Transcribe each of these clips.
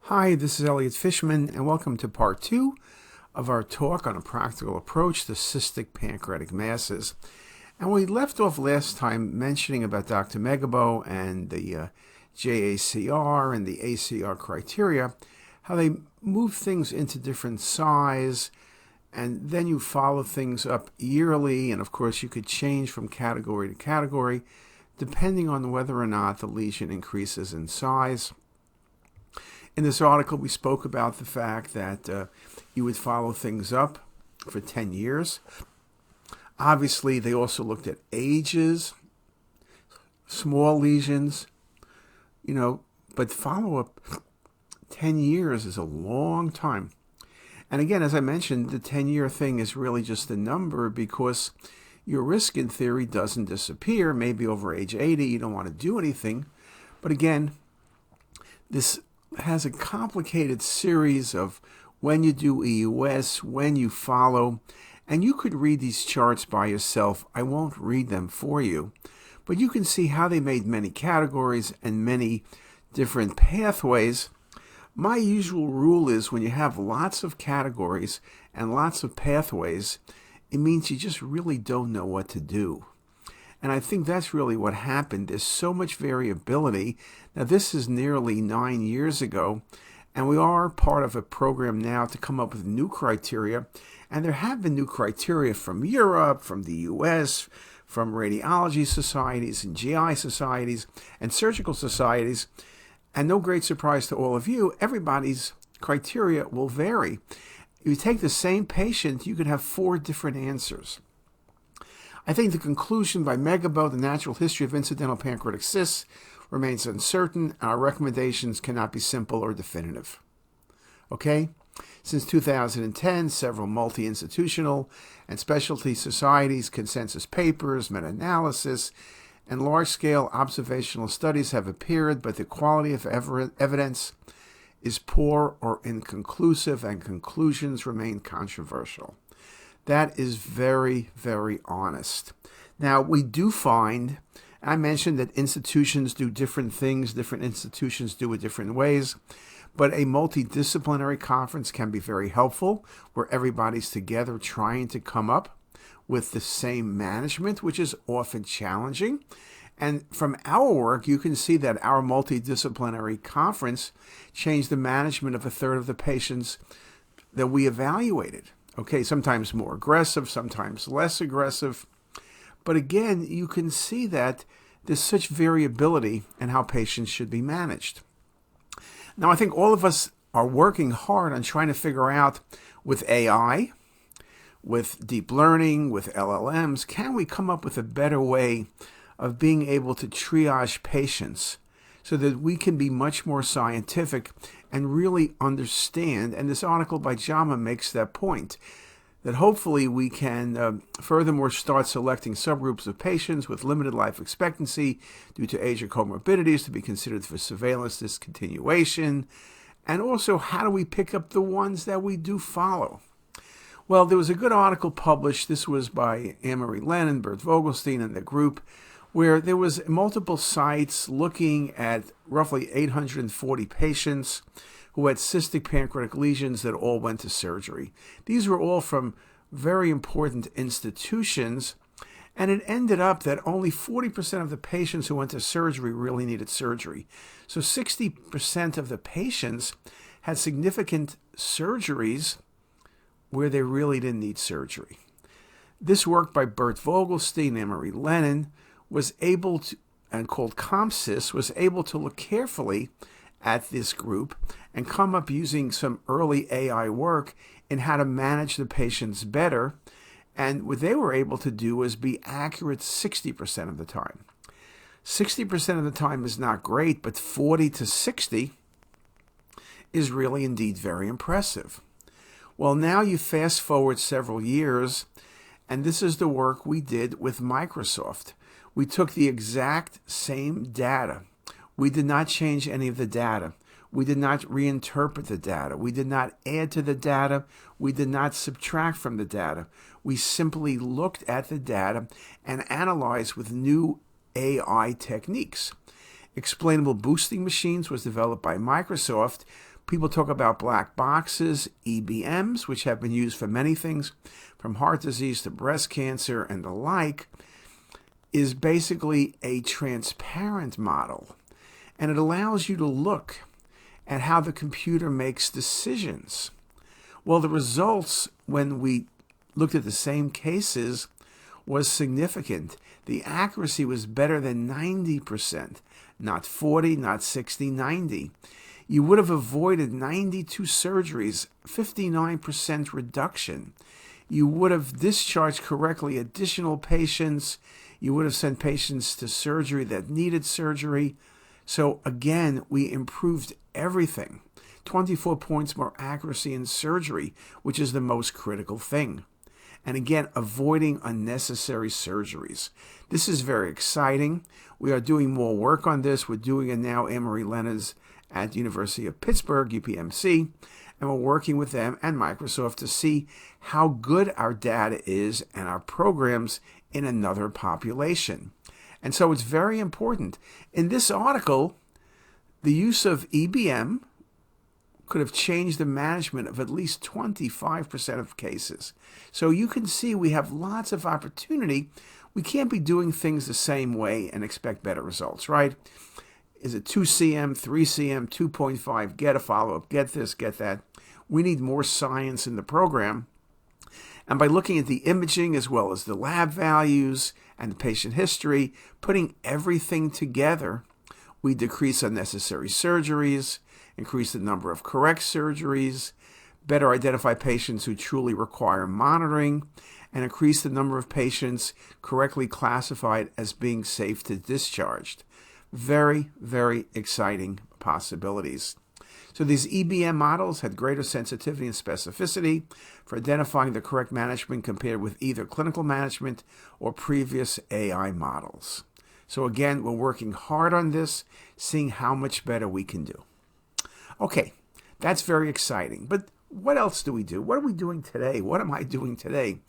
Hi, this is Elliot Fishman, and welcome to part 2 of our talk on a practical approach to cystic pancreatic masses. And we left off last time mentioning about Dr. Megabo and the JACR and the ACR criteria, how they move things into different size, and then you follow things up yearly, and of course you could change from category to category depending on whether or not the lesion increases in size. In this article, we spoke about the fact that you would follow things up for 10 years. Obviously, they also looked at ages, small lesions, but follow-up 10 years is a long time. And again, as I mentioned, the 10-year thing is really just a number because your risk, in theory, doesn't disappear. Maybe over age 80, you don't want to do anything. But again, this has a complicated series of when you do EUS, when you follow, and you could read these charts by yourself. I won't read them for you, but you can see how they made many categories and many different pathways. My usual rule is when you have lots of categories and lots of pathways, it means you just really don't know what to do. And I think that's really what happened. There's so much variability. Now, this is nearly 9 years ago, and we are part of a program now to come up with new criteria. And there have been new criteria from Europe, from the US, from radiology societies and GI societies and surgical societies. And no great surprise to all of you, everybody's criteria will vary. If you take the same patient, you could have 4 different answers. I think the conclusion by Megabo, the natural history of incidental pancreatic cysts, remains uncertain. Our recommendations cannot be simple or definitive. Okay? Since 2010, several multi-institutional and specialty societies, consensus papers, meta-analysis, and large-scale observational studies have appeared, but the quality of evidence is poor or inconclusive, and conclusions remain controversial. That is very, very honest. Now, we do find, I mentioned that institutions do different things, different institutions do it different ways, but a multidisciplinary conference can be very helpful where everybody's together trying to come up with the same management, which is often challenging. And from our work, you can see that our multidisciplinary conference changed the management of a third of the patients that we evaluated. Okay, sometimes more aggressive, sometimes less aggressive. But again, you can see that there's such variability in how patients should be managed. Now, I think all of us are working hard on trying to figure out with AI, with deep learning, with LLMs, can we come up with a better way of being able to triage patients so that we can be much more scientific and really understand, and this article by JAMA makes that point, that hopefully we can furthermore start selecting subgroups of patients with limited life expectancy due to age or comorbidities to be considered for surveillance discontinuation, and also how do we pick up the ones that we do follow. Well, there was a good article published, this was by Anne-Marie Lennon, Bert Vogelstein, and the group, where there was multiple sites looking at roughly 840 patients who had cystic pancreatic lesions that all went to surgery. These were all from very important institutions, and it ended up that only 40% of the patients who went to surgery really needed surgery. So 60% of the patients had significant surgeries where they really didn't need surgery. This work by Bert Vogelstein and Anne-Marie Lennon was able to, and called ComCys, was able to look carefully at this group and come up using some early AI work in how to manage the patients better. And what they were able to do was be accurate 60% of the time. 60% of the time is not great, but 40 to 60 is really indeed very impressive. Well, now you fast forward several years, and this is the work we did with Microsoft. We took the exact same data. We did not change any of the data. We did not reinterpret the data. We did not add to the data. We did not subtract from the data. We simply looked at the data and analyzed with new AI techniques. Explainable boosting machines was developed by Microsoft, People talk about black boxes, EBMs, which have been used for many things, from heart disease to breast cancer and the like, is basically a transparent model. And it allows you to look at how the computer makes decisions. Well, the results, when we looked at the same cases, was significant. The accuracy was better than 90%, not 40, not 60, 90. You would have avoided 92 surgeries, 59% reduction. You would have discharged correctly additional patients. You would have sent patients to surgery that needed surgery. So again, we improved everything. 24 points more accuracy in surgery, which is the most critical thing. And again, avoiding unnecessary surgeries. This is very exciting. We are doing more work on this. We're doing it now, Anne-Marie Lennes at University of Pittsburgh, UPMC, and we're working with them and Microsoft to see how good our data is and our programs in another population. And so it's very important. In this article, the use of EBM could have changed the management of at least 25% of cases. So you can see we have lots of opportunity. We can't be doing things the same way and expect better results, right? Is it 2 cm, 3 cm, 2.5, get a follow-up, get this, get that. We need more science in the program. And by looking at the imaging as well as the lab values and the patient history, putting everything together, we decrease unnecessary surgeries, increase the number of correct surgeries, better identify patients who truly require monitoring, and increase the number of patients correctly classified as being safe to discharge. Very, very exciting possibilities. So these EBM models had greater sensitivity and specificity for identifying the correct management compared with either clinical management or previous AI models. So again, we're working hard on this, seeing how much better we can do. Okay, that's very exciting. But what else do we do? What are we doing today? What am I doing today?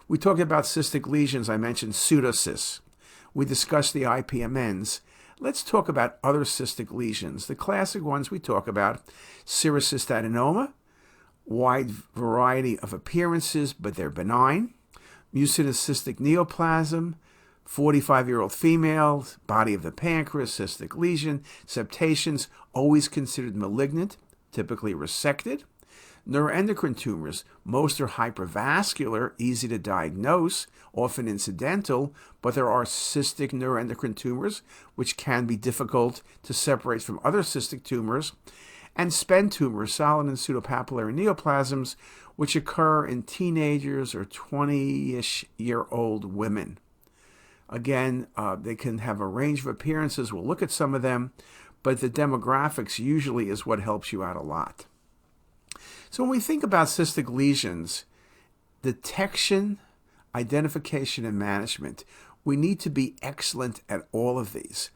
We talked about cystic lesions. I mentioned CTisus. We discussed the IPMNs. Let's talk about other cystic lesions. The classic ones we talk about: serous cystadenoma, wide variety of appearances, but they're benign. Mucinous cystic neoplasm, 45-year-old female, body of the pancreas, cystic lesion, septations, always considered malignant, typically resected. Neuroendocrine tumors, most are hypervascular, easy to diagnose, often incidental, but there are cystic neuroendocrine tumors, which can be difficult to separate from other cystic tumors, and SPEN tumors, solid and pseudopapillary neoplasms, which occur in teenagers or 20-ish-year-old women. Again, they can have a range of appearances. We'll look at some of them, but the demographics usually is what helps you out a lot. So when we think about cystic lesions, detection, identification, and management, we need to be excellent at all of these.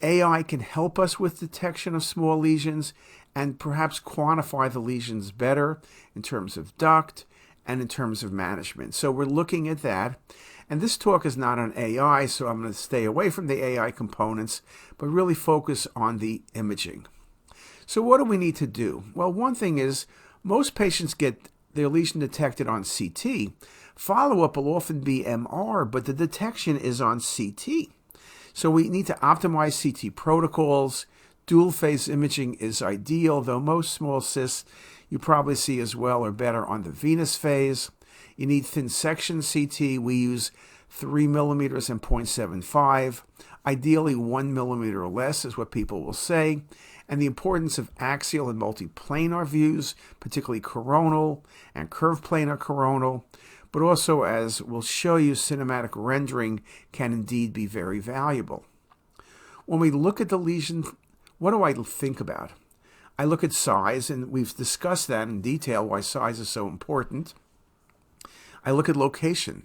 AI can help us with detection of small lesions and perhaps quantify the lesions better in terms of duct and in terms of management. So we're looking at that. And this talk is not on AI, so I'm going to stay away from the AI components, but really focus on the imaging. So what do we need to do? Well, one thing is most patients get their lesion detected on CT. Follow-up will often be MR, but the detection is on CT. So we need to optimize CT protocols. Dual-phase imaging is ideal, though most small cysts you probably see as well or better on the venous phase. You need thin section CT. We use 3 millimeters and 0.75. Ideally, 1 millimeter or less is what people will say. And the importance of axial and multiplanar views, particularly coronal and curved planar coronal, but also, as we'll show you, cinematic rendering can indeed be very valuable. When we look at the lesion, what do I think about? I look at size, and we've discussed that in detail, why size is so important. I look at location.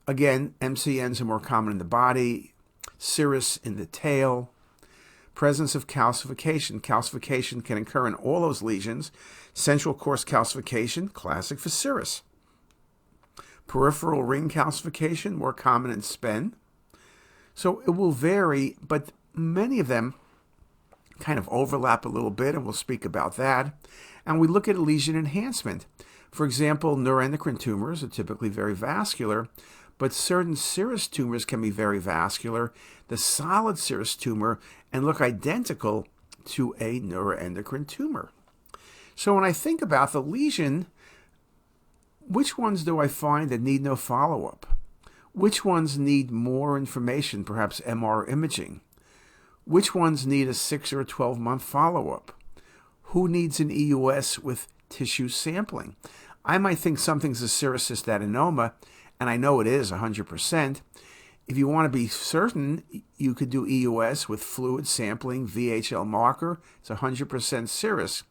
Again, MCNs are more common in the body, serous in the tail. Presence of calcification. Calcification can occur in all those lesions. Central course calcification, classic for serous. Peripheral ring calcification, more common in SPEN. So it will vary, but many of them kind of overlap a little bit, and we'll speak about that. And we look at lesion enhancement. For example, neuroendocrine tumors are typically very vascular, but certain serous tumors can be very vascular, the solid serous tumor, and look identical to a neuroendocrine tumor. So when I think about the lesion, which ones do I find that need no follow-up? Which ones need more information, perhaps MR imaging? Which ones need a 6 or a 12-month follow-up? Who needs an EUS with tissue sampling? I might think something's a serous cystadenoma, and I know it is 100%. If you want to be certain, you could do EUS with fluid sampling, VHL marker. It's 100% serous.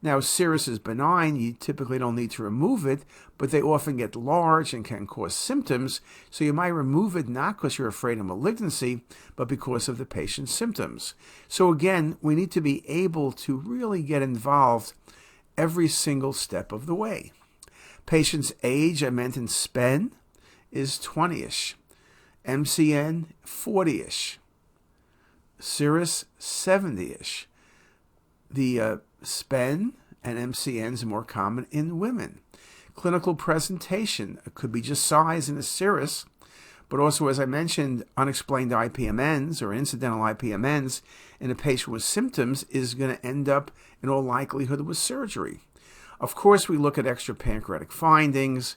Now, serous is benign. You typically don't need to remove it, but they often get large and can cause symptoms. So you might remove it not because you're afraid of malignancy, but because of the patient's symptoms. So again, we need to be able to really get involved every single step of the way. Patient's age, I meant in SPEN, is 20-ish. MCN, 40-ish. Serous, 70-ish. The SPEN and MCNs are more common in women. Clinical presentation could be just size in the serous, but also, as I mentioned, unexplained IPMNs or incidental IPMNs in a patient with symptoms is going to end up, in all likelihood, with surgery. Of course, we look at extrapancreatic findings.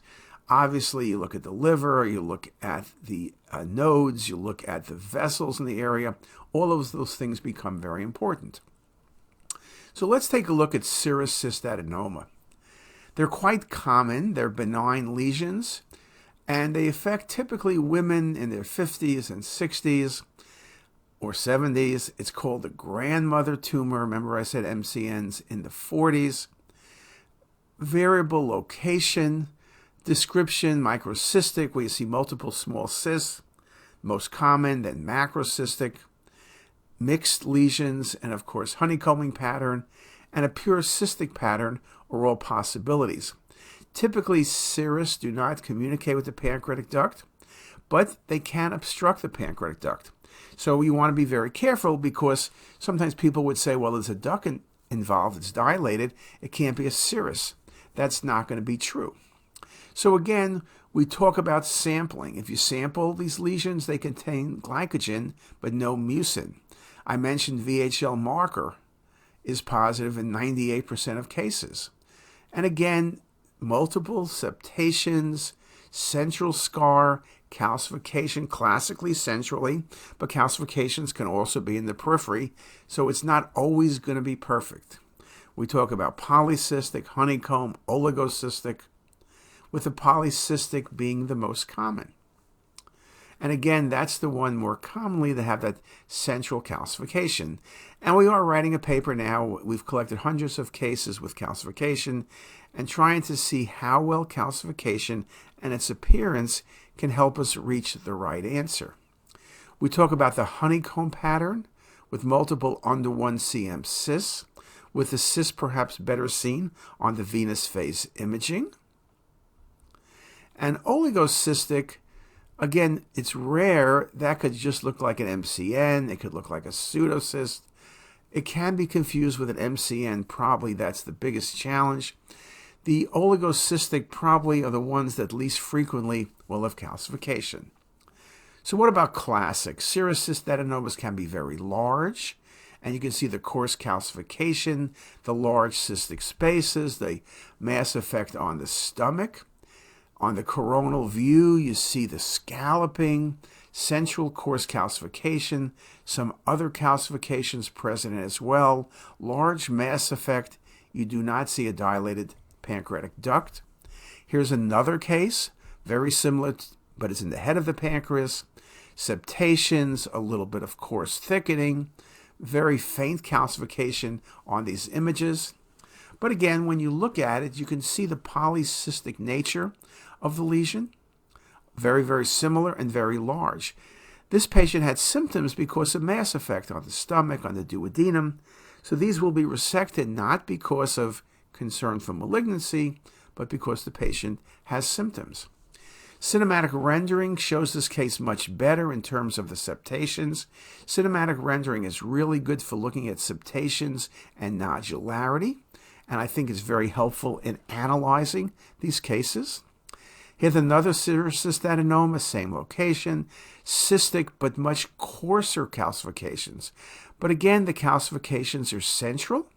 Obviously, you look at the liver, you look at the nodes, you look at the vessels in the area. All of those things become very important. So let's take a look at serous cystadenoma. They're quite common. They're benign lesions, and they affect typically women in their 50s and 60s or 70s. It's called the grandmother tumor. Remember I said MCNs in the 40s. Variable location, description, microcystic, where you see multiple small cysts, most common, then macrocystic, mixed lesions, and of course honeycombing pattern, and a pure cystic pattern are all possibilities. Typically, serous do not communicate with the pancreatic duct, but they can obstruct the pancreatic duct. So you want to be very careful, because sometimes people would say, well, there's a duct involved, it's dilated, it can't be a serous. That's not going to be true. So again, we talk about sampling. If you sample these lesions, they contain glycogen, but no mucin. I mentioned VHL marker is positive in 98% of cases. And again, multiple septations, central scar, calcification, classically centrally, but calcifications can also be in the periphery, so it's not always going to be perfect. We talk about polycystic, honeycomb, oligocystic, with the polycystic being the most common. And again, that's the one more commonly to have that central calcification. And we are writing a paper now. We've collected hundreds of cases with calcification and trying to see how well calcification and its appearance can help us reach the right answer. We talk about the honeycomb pattern with multiple under 1 cm cysts, with the cyst perhaps better seen on the venous phase imaging. And oligocystic, again, it's rare. That could just look like an MCN. It could look like a pseudocyst. It can be confused with an MCN. Probably that's the biggest challenge. The oligocystic probably are the ones that least frequently will have calcification. So what about classic? Serous cystadenomas can be very large, and you can see the coarse calcification, the large cystic spaces, the mass effect on the stomach. On the coronal view, you see the scalloping, central coarse calcification, some other calcifications present as well, large mass effect. You do not see a dilated pancreatic duct. Here's another case, very similar, but it's in the head of the pancreas. Septations, a little bit of coarse thickening, very faint calcification on these images. But again, when you look at it, you can see the polycystic nature of the lesion. Very, very similar and very large. This patient had symptoms because of mass effect on the stomach, on the duodenum. So these will be resected not because of concern for malignancy, but because the patient has symptoms. Cinematic rendering shows this case much better in terms of the septations. Cinematic rendering is really good for looking at septations and nodularity, and I think is very helpful in analyzing these cases. Here's another serous cystadenoma, same location, cystic but much coarser calcifications. But again, the calcifications are central,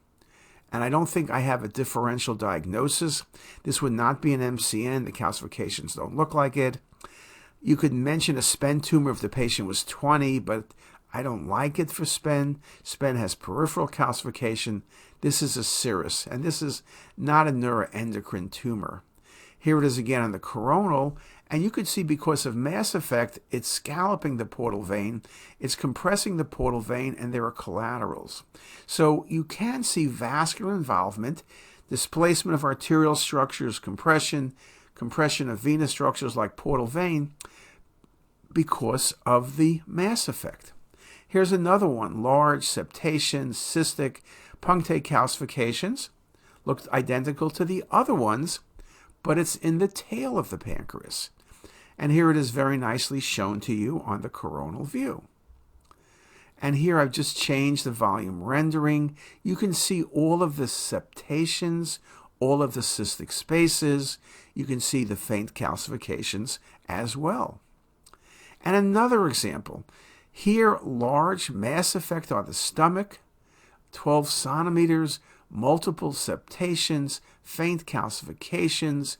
and I don't think I have a differential diagnosis. This would not be an MCN. The calcifications don't look like it. You could mention a SPEN tumor if the patient was 20, but I don't like it for SPEN. SPEN has peripheral calcification. This is a serous, and this is not a neuroendocrine tumor. Here it is again on the coronal, and you could see because of mass effect, it's scalloping the portal vein, it's compressing the portal vein, and there are collaterals. So you can see vascular involvement, displacement of arterial structures, compression of venous structures like portal vein because of the mass effect. Here's another one, large septation, cystic, punctate calcifications. Looked identical to the other ones, but it's in the tail of the pancreas. And here it is very nicely shown to you on the coronal view. And here I've just changed the volume rendering. You can see all of the septations, all of the cystic spaces. You can see the faint calcifications as well. And another example. Here, large mass effect on the stomach, 12 centimeters, multiple septations, faint calcifications,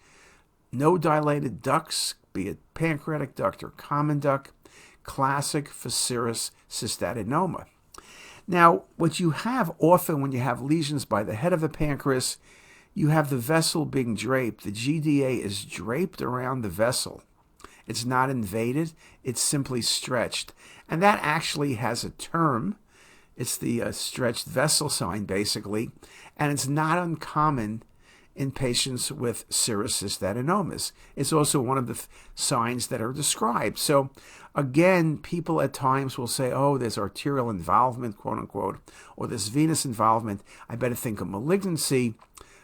no dilated ducts, be it pancreatic duct or common duct, classic for serous cystadenoma. Now, what you have often when you have lesions by the head of the pancreas, you have the vessel being draped. The GDA is draped around the vessel. It's not invaded, it's simply stretched. And that actually has a term. It's the stretched vessel sign, basically, and it's not uncommon in patients with serous cystadenomas. It's also one of the signs that are described. So again, people at times will say, oh, there's arterial involvement, quote unquote, or there's venous involvement. I better think of malignancy.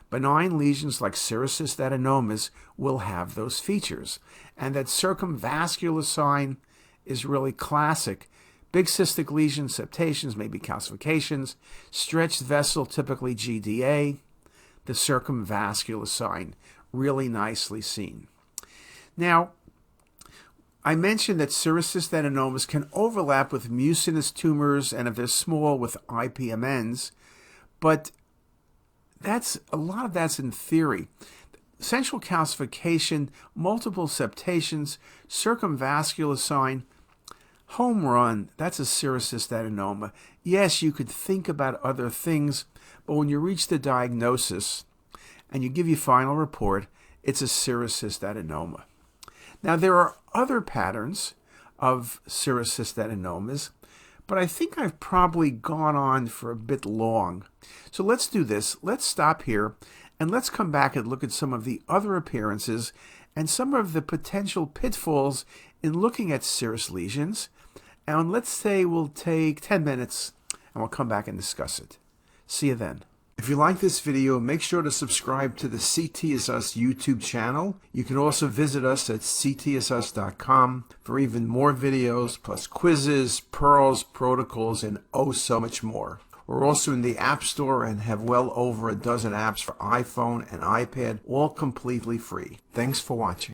Benign lesions like serous cystadenomas will have those features. And that circumvascular sign is really classic. Big cystic lesions, septations, maybe calcifications, stretched vessel, typically GDA, the circumvascular sign, really nicely seen. Now, I mentioned that serous cystadenomas can overlap with mucinous tumors, and if they're small, with IPMNs, but a lot of that's in theory. Central calcification, multiple septations, circumvascular sign, home run, that's a serous cystadenoma. Yes, you could think about other things, but when you reach the diagnosis and you give your final report, it's a serous cystadenoma. Now, there are other patterns of serous cystadenomas, but I think I've probably gone on for a bit long. So let's do this. Let's stop here, and let's come back and look at some of the other appearances and some of the potential pitfalls in looking at serous lesions. And let's say we'll take 10 minutes, and we'll come back and discuss it. See you then. If you like this video, make sure to subscribe to the CTisus YouTube channel. You can also visit us at ctisus.com for even more videos, plus quizzes, pearls, protocols, and oh so much more. We're also in the App Store and have well over a dozen apps for iPhone and iPad, all completely free. Thanks for watching.